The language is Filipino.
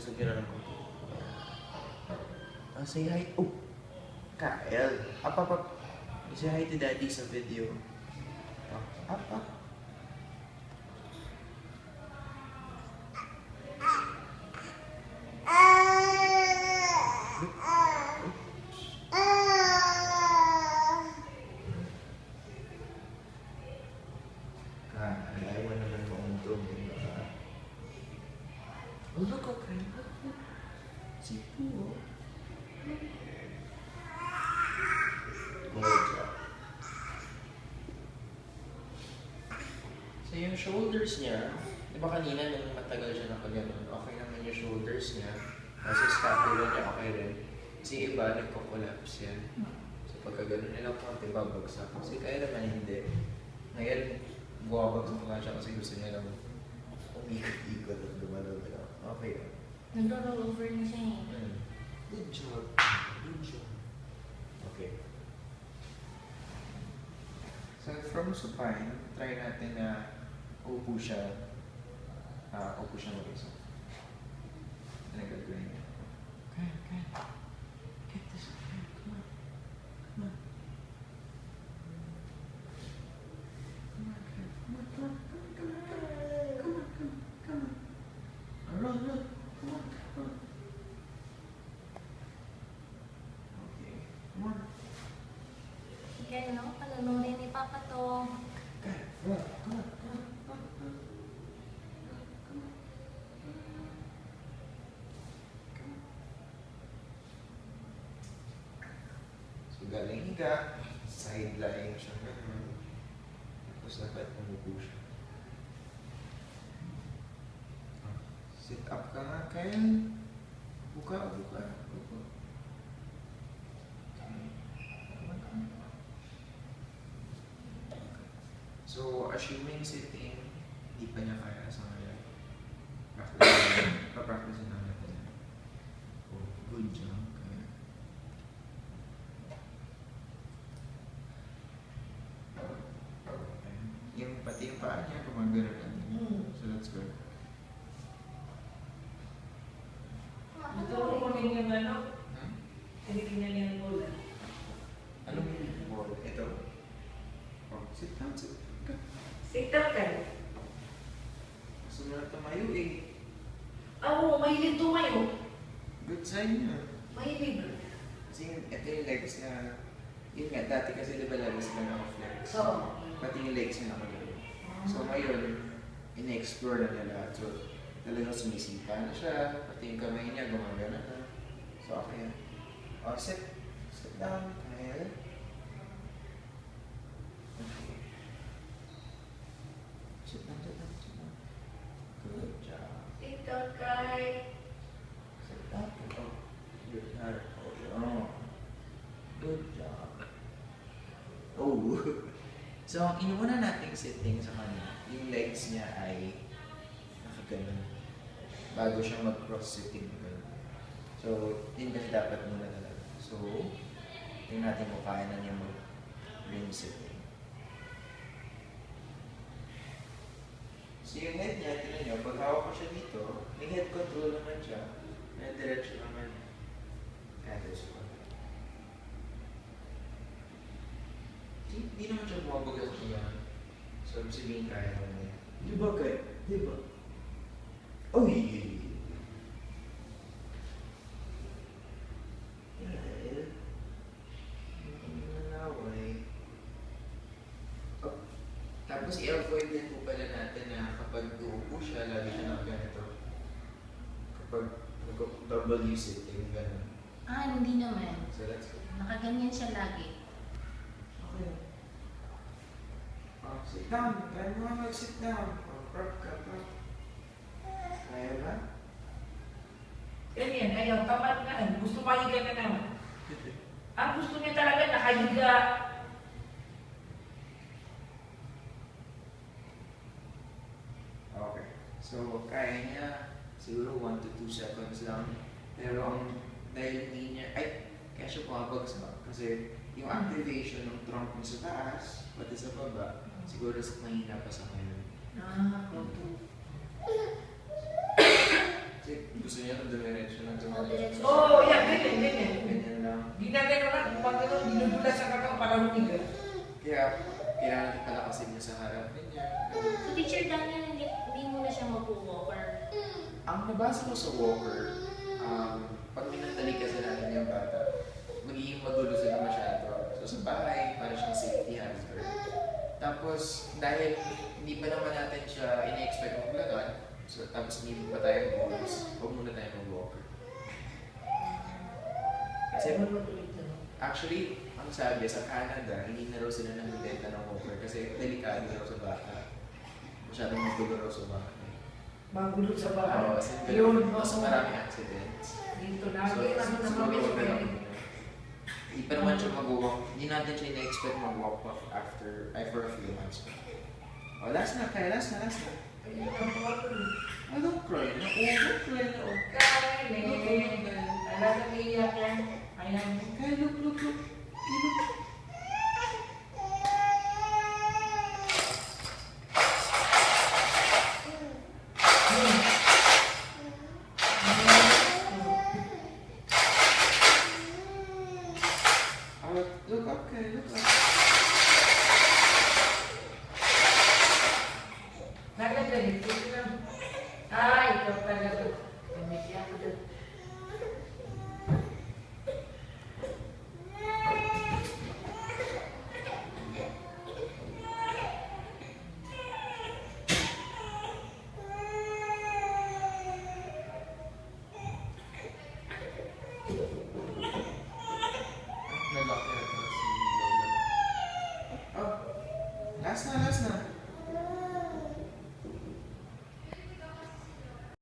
Gusto nyo na ng konti. Say hi. Oh! Kyle. Up. Say hi to daddy sa video. Up. Ayaw mo naman mauntong, diba? Oh, look, okay. Sipo, oh. Good job. So yung shoulders niya, di ba kanina nung matagal siya nakaganon, okay naman yung shoulders niya. Kasi scapula niya okay rin. Kasi iba, nagko-collapse yan. So pagka ganon nila konti, babagsak. Kasi kaya naman hindi. Ngayon, buwabagsak nga siya kasi gusto niya lang umikot-ikot at dumalaw. Okay. Nag-roll over na siya eh. Good job. Okay. So from supine, try natin na upo siya mag-isa. Ano gagawin niya? Okay. Get this. Come on. Run. Come on. Okay. Come on. Sige, no? Palanunin ni Papa to. Okay. Run. Come on. So, galing higa. Side lying siya naman. Tapos dapat umupo siya. Sit up ka nga, Kyle. Buka. Okay. So, assuming sitting, hindi pa niya kaya sa ngayon. Papractice na natin. Oh, good job. Kaya. Yung pati yung paa niya, gumagano lang. So, that's good. Naturo ko rin yung ano, tinitingnan niya yung bola. Anong ball? Ito. Oh, sit down. Sit up ka. Gusto mo na tumayo eh. Oo, mahilig tumayo. Good sign niya. Mahilig. Kasi ito yung legs niya. Yun nga, dati kasi diba lagos sila naka-flex. Oo. Pati yung legs niya nakagano. So ngayon, ina-explore na niya lahat. So talagang sumisipa na siya. Pati yung kamay niya, gumagana na. So okay yan. Oh, sit down, Kyle. Okay. Sit down. Good job. Sit down, Kai. Sit down. Oh, good. Oh. Good job. Oh. So, ang inuna nating sitting sa kanya, yung legs niya ay nakaganon. Bago siya mag-cross sitting. So, yun kasi dapat muna talaga. So, tingnan natin kung kaya na niya mag-rim sitting. So, yung head niya, tingnan niyo, pag hawak ko siya dito, may head control naman siya. May direction naman. Kaya this one. Hindi naman siya bumabagas niya. So, sabihin kaya naman niya. Di ba kaya? Di ba? Oh, yeah. Oh. Tapos i-avoid din po pala natin na kapag uupo siya, lagi siya na ganito. Kapag nag-double sitting, gano'n. Hindi naman. So that's good. Nakaganyan siya lagi. Okay. Oh, sit down. Kaya mo nga mag-sit down. Oh, prop ka. Kaya ba? Ganyan, ayaw, tamad na. Gusto mahiga na naman. Ang gusto niya talaga, nakahiga. Okay. So, kaya niya siguro 1 to 2 seconds lang. Pero dahil hindi niya, kaya siya pumabagsak. Kasi yung activation ng trunk niya sa taas, pati sa baba, siguro mahina pa sa ngayon. Okay. Kasi Gusto niya kung dumiretso ng Oo, diretso. Oo, yan, ganyan. Ganyan lang. Di na gano'n lang, kung pag gano'n, dinudulas sa kakao para humiga. Kaya, kailangan natin palakasin niya sa harap niya. So, Teacher Daniel, hindi mo na siya mag-walker. Ang nabasa ko sa walker, pag minantali kasi natin yung bata, magiging magulo sila masyado. So sa bahay, para siyang safety hazard. Tapos, dahil hindi pa naman natin siya ina-expect maglakad, so, tapos hindi pa tayo goals, huwag muna tayo mag-walker. Kasi actually, ang sabi sa Canada, hindi na raw sila nagbibenta ng walker kasi delikado raw sa bata. Masyadong magulo raw sa bahay. Magulo sa bahay. Oo, kasi Yun, mas oo. maraming accidents. Dito So, lagi naman siguro naman wag na lang may muna. Hindi pa naman siya mag-walk. Hindi natin siya ina-expect mag-walk pa for a few months. Oh, last na. Oh, don't cry na. Oh, don't cry na. Oh. Kaya, look. Look. Oh, look up, Kaya, look up. Nagaganit. Ay, ikaw talaga. Gamit yan.